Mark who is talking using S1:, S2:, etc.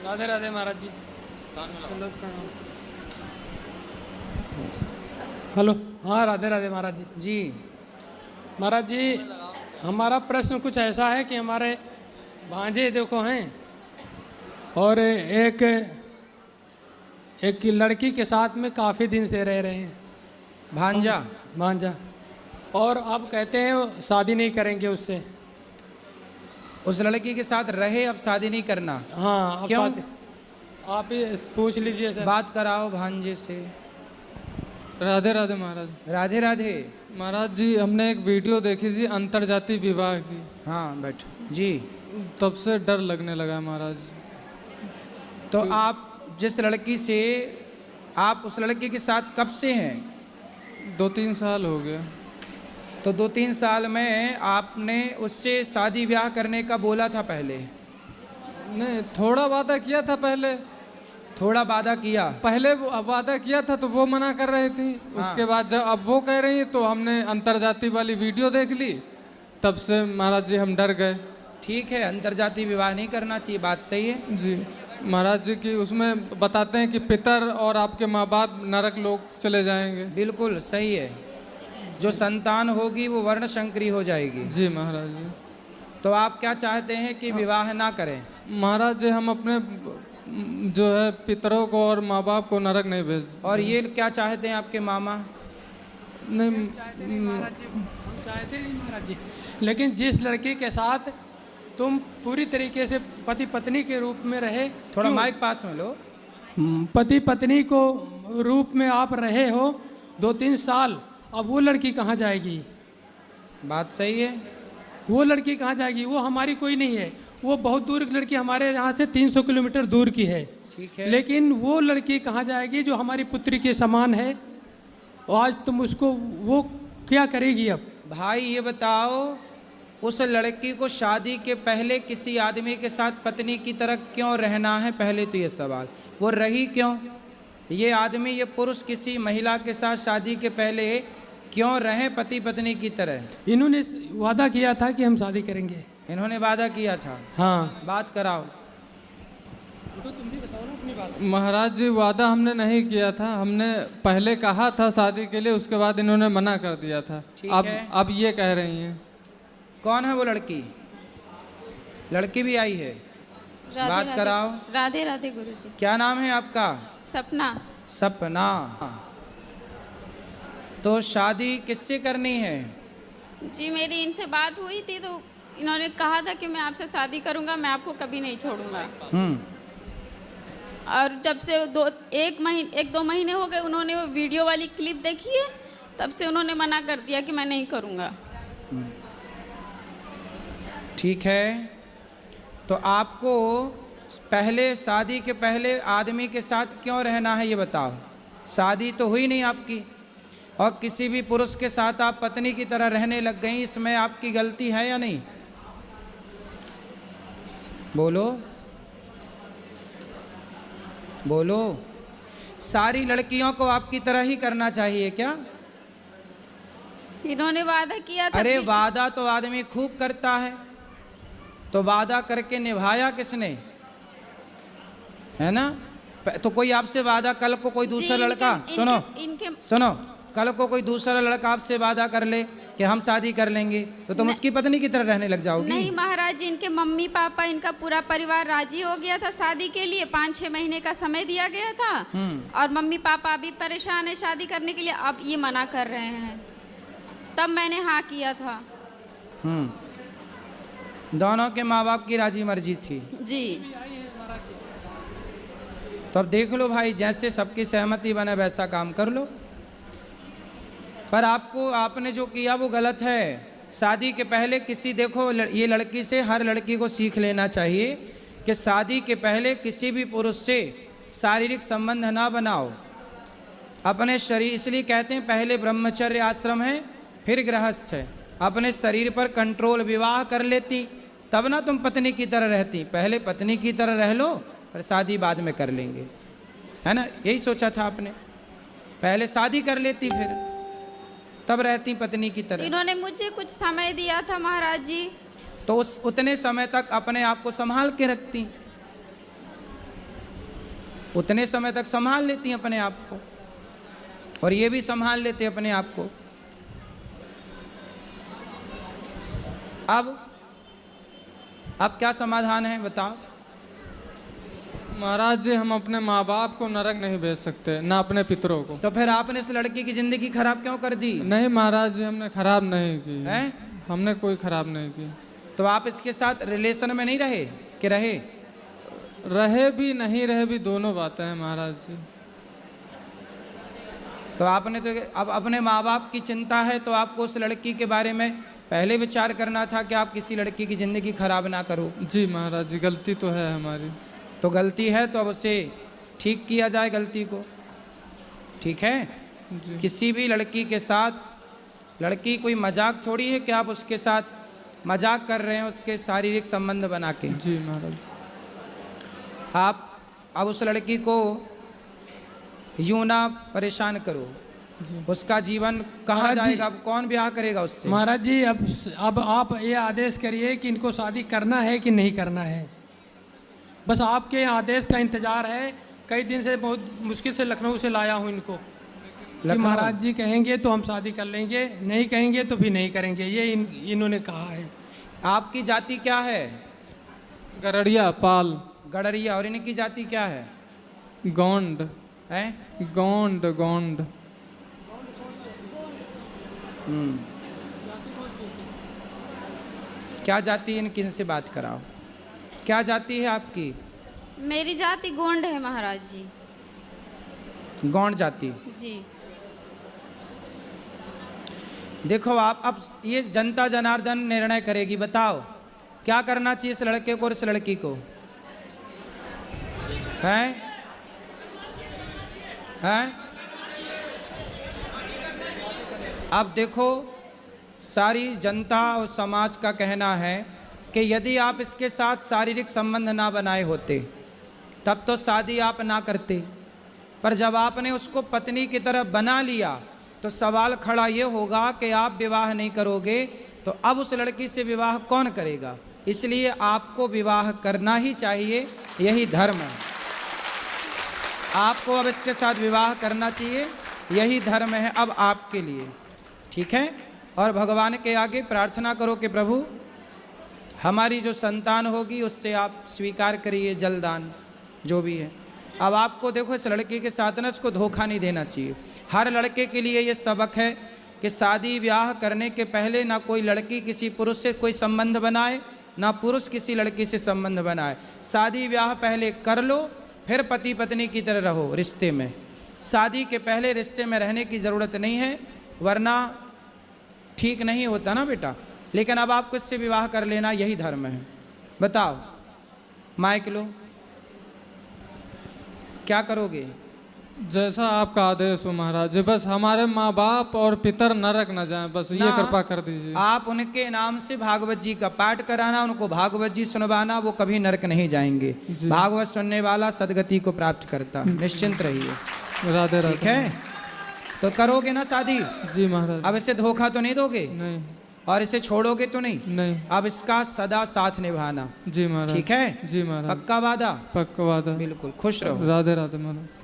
S1: राधे राधे महाराज जी। Hello, हाँ राधे राधे महाराज जी।
S2: जी
S1: महाराज जी, हमारा प्रश्न कुछ ऐसा है कि हमारे भांजे देखो हैं और एक लड़की के साथ में काफ़ी दिन से रह रहे हैं।
S2: भांजा
S1: भांजा। और अब कहते हैं शादी नहीं करेंगे उससे।
S2: उस लड़की के साथ रहे, अब शादी नहीं करना।
S1: हाँ, अब
S2: क्यों?
S1: आप ही पूछ लीजिए सर।
S2: बात कराओ भांजे से।
S3: राधे राधे महाराज।
S2: राधे राधे।
S3: महाराज जी, हमने एक वीडियो देखी थी अंतरजातीय विवाह की।
S2: हाँ बैठो जी।
S3: तब से डर लगने लगा है महाराज।
S2: तो आप जिस लड़की से, आप उस लड़की के साथ कब से हैं?
S3: 2-3 साल हो गया।
S2: तो 2-3 साल में आपने उससे शादी ब्याह करने का बोला था पहले?
S3: नहीं, थोड़ा वादा किया था पहले।
S2: थोड़ा वादा किया?
S3: पहले वादा किया था तो वो मना कर रही थी। उसके बाद जब अब वो कह रही है तो हमने अंतरजातीय वाली वीडियो देख ली। तब से महाराज जी हम डर गए।
S2: ठीक है, अंतरजातीय विवाह नहीं करना चाहिए, बात सही है
S3: जी महाराज जी की उसमें बताते हैं कि पितर और आपके माँ बाप नरक लोग चले जाएंगे।
S2: बिल्कुल सही है। जो संतान होगी वो वर्ण संकरी हो जाएगी।
S3: जी महाराज जी।
S2: तो आप क्या चाहते हैं कि विवाह ना करें?
S3: महाराज जी, हम अपने जो है पितरों को और माँ बाप को नरक नहीं भेज।
S2: और ये क्या चाहते हैं आपके मामा?
S3: नहीं
S1: महाराज जी, हम चाहते नहीं महाराज जी, लेकिन जिस लड़की के साथ तुम पूरी तरीके से पति पत्नी के रूप में रहे।
S2: थोड़ा माइक पास में लो।
S1: पति पत्नी को रूप में आप रहे हो 2-3 साल, अब वो लड़की कहाँ जाएगी?
S2: बात सही है।
S1: वो लड़की कहाँ जाएगी? वो हमारी कोई नहीं है, वो बहुत दूर की लड़की, हमारे यहाँ से 300 किलोमीटर दूर की है।
S2: ठीक है,
S1: लेकिन वो लड़की कहाँ जाएगी जो हमारी पुत्री के समान है? और आज तुम उसको, वो क्या करेगी अब?
S2: भाई ये बताओ, उस लड़की को शादी के पहले किसी आदमी के साथ पत्नी की तरह क्यों रहना है? पहले तो ये सवाल, वो रही क्यों? ये आदमी, ये पुरुष किसी महिला के साथ शादी के पहले क्यों रहे पति पत्नी की तरह?
S1: इन्होंने वादा किया था कि हम शादी करेंगे।
S2: इन्होंने वादा किया था।
S1: हाँ,
S2: बात कराओ।
S1: तो तुम भी बताओ ना अपनी बात।
S3: महाराज जी, वादा हमने नहीं किया था। हमने पहले कहा था शादी के लिए, उसके बाद इन्होंने मना कर दिया था।
S2: ठीक
S3: अब
S2: है।
S3: अब ये कह रही हैं।
S2: कौन है वो लड़की? लड़की भी आई है, बात कराओ।
S4: राधे राधे गुरुजी।
S2: क्या नाम है आपका?
S4: सपना।
S2: सपना। तो शादी किससे करनी है?
S4: जी मेरी इनसे बात हुई थी तो इन्होंने कहा था कि मैं आपसे शादी करूंगा, मैं आपको कभी नहीं छोड़ूंगा। और जब से 1-2 महीने हो गए, उन्होंने वो वीडियो वाली क्लिप देखी है, तब से उन्होंने मना कर दिया कि मैं नहीं करूंगा।
S2: ठीक है, तो आपको पहले, शादी के पहले आदमी के साथ क्यों रहना है ये बताओ। शादी तो हुई नहीं आपकी, और किसी भी पुरुष के साथ आप पत्नी की तरह रहने लग गई, इसमें आपकी गलती है या नहीं? बोलो बोलो। सारी लड़कियों को आपकी तरह ही करना चाहिए क्या?
S4: इन्होंने वादा किया था।
S2: अरे वादा तो आदमी खूब करता है, तो वादा करके निभाया किसने? है ना? तो कोई आपसे वादा, कल को कोई दूसरा लड़का, सुनो, कल को कोई दूसरा लड़का आपसे वादा कर ले कि हम शादी कर लेंगे, तो तुम उसकी पत्नी की तरह रहने लग जाओगी?
S4: नहीं महाराज जी, इनके मम्मी पापा, इनका पूरा परिवार राजी हो गया था शादी के लिए। 5-6 महीने का समय दिया गया था, और मम्मी पापा अभी परेशान है शादी करने के लिए, अब ये मना कर रहे हैं। तब मैंने हाँ किया था।
S2: दोनों के माँ बाप की राजी मर्जी थी
S4: जी।
S2: तो अब देख लो भाई, जैसे सबकी सहमति बने वैसा काम कर लो। पर आपने जो किया वो गलत है। शादी के पहले किसी, देखो ये लड़की से हर लड़की को सीख लेना चाहिए कि शादी के पहले किसी भी पुरुष से शारीरिक संबंध ना बनाओ अपने शरीर। इसलिए कहते हैं पहले ब्रह्मचर्य आश्रम है, फिर गृहस्थ है। अपने शरीर पर कंट्रोल, विवाह कर लेती तब ना तुम पत्नी की तरह रहती। पहले पत्नी की तरह रह लो, पर शादी बाद में कर लेंगे, है ना? यही सोचा था आपने, पहले शादी कर लेती फिर तब रहती पत्नी की तरह।
S4: इन्होंने मुझे कुछ समय दिया था महाराज जी,
S2: तो उतने समय तक अपने आप को संभाल के रखती। उतने समय तक संभाल लेती हैं अपने आप को, और ये भी संभाल लेते हैं अपने आप को। अब क्या समाधान है बताओ?
S3: महाराज जी हम अपने माँ बाप को नरक नहीं भेज सकते, ना अपने पितरों को।
S2: तो फिर आपने इस लड़की की जिंदगी खराब क्यों कर दी?
S3: नहीं महाराज जी हमने खराब नहीं की
S2: हैं?
S3: हमने कोई खराब नहीं की।
S2: तो आप इसके साथ रिलेशन में नहीं रहे कि रहे?
S3: रहे भी नहीं रहे भी दोनों बातें हैं महाराज जी।
S2: तो आपने तो अब अपने माँ बाप की चिंता है तो आपको उस लड़की के बारे में पहले विचार करना था कि आप किसी लड़की की ज़िंदगी खराब ना करो।
S3: जी महाराज जी गलती तो है हमारी।
S2: तो गलती है तो अब उसे ठीक किया जाए गलती को, ठीक है?
S3: जी
S2: किसी भी लड़की के साथ, लड़की कोई मजाक थोड़ी है कि आप उसके साथ मजाक कर रहे हैं उसके शारीरिक संबंध बना के।
S3: जी महाराज।
S2: आप अब उस लड़की को यूं ना परेशान करो,
S3: जी
S2: उसका जीवन कहाँ
S1: महाराज जी-
S2: जाएगा? अब कौन ब्याह करेगा उससे?
S1: महाराज जी अब आप ये आदेश करिए कि इनको शादी करना है कि नहीं करना है। बस आपके आदेश का इंतजार है। कई दिन से बहुत मुश्किल से लखनऊ से लाया हूँ इनको कि
S2: लखनऊ?
S1: महाराज जी कहेंगे तो हम शादी कर लेंगे, नहीं कहेंगे तो भी नहीं करेंगे, ये इन्होंने कहा है।
S2: आपकी जाति क्या है?
S3: गरड़िया पाल
S2: गडरिया। और इनकी जाति क्या है?
S3: गोंड
S2: हैं?
S3: गोंड गोंड।
S2: क्या जाति है इनकी? इनसे बात कराओ। क्या जाति है आपकी?
S4: मेरी जाति गोंड है महाराज जी।
S2: गौड़ जाति।
S4: जी
S2: देखो आप अब ये जनता जनार्दन निर्णय करेगी। बताओ क्या करना चाहिए इस लड़के को और इस लड़की को? हैं? हैं? अब देखो सारी जनता और समाज का कहना है कि यदि आप इसके साथ शारीरिक संबंध ना बनाए होते तब तो शादी आप ना करते, पर जब आपने उसको पत्नी की तरह बना लिया तो सवाल खड़ा ये होगा कि आप विवाह नहीं करोगे तो अब उस लड़की से विवाह कौन करेगा? इसलिए आपको विवाह करना ही चाहिए, यही धर्म है। आपको अब इसके साथ विवाह करना चाहिए, यही धर्म है अब आपके लिए, ठीक है? और भगवान के आगे प्रार्थना करो कि प्रभु हमारी जो संतान होगी उससे आप स्वीकार करिए जलदान जो भी है। अब आपको देखो इस लड़की के साथ ना इसको धोखा नहीं देना चाहिए। हर लड़के के लिए ये सबक है कि शादी ब्याह करने के पहले ना कोई लड़की किसी पुरुष से कोई संबंध बनाए, ना पुरुष किसी लड़की से संबंध बनाए। शादी ब्याह पहले कर लो, फिर पति पत्नी की तरह रहो रिश्ते में। शादी के पहले रिश्ते में रहने की ज़रूरत नहीं है, वरना ठीक नहीं होता ना बेटा। लेकिन अब आपको इससे विवाह कर लेना, यही धर्म है। बताओ माइक लो, क्या करोगे?
S3: जैसा आपका आदेश हो महाराज जी। बस हमारे माँ बाप और पितर नरक न जाएं, बस ये
S2: ना,
S3: कृपा कर दीजिए।
S2: आप उनके नाम से भागवत जी का पाठ कराना, उनको भागवत जी सुनवाना, वो कभी नरक नहीं जाएंगे।
S3: जी।
S2: भागवत सुनने वाला सदगति को प्राप्त करता, निश्चिंत रहिए।
S3: राधे
S2: ठीक
S3: राधे।
S2: है? तो करोगे ना शादी?
S3: जी महाराज।
S2: अब इसे धोखा तो नहीं दोगे
S3: नहीं
S2: और इसे छोड़ोगे तो नहीं?
S3: नहीं।
S2: अब इसका सदा साथ निभाना,
S3: जी महाराज।
S2: ठीक है?
S3: जी महाराज।
S2: पक्का वादा?
S3: पक्का वादा।
S2: बिल्कुल। खुश रहो।
S3: राधे राधे महाराज।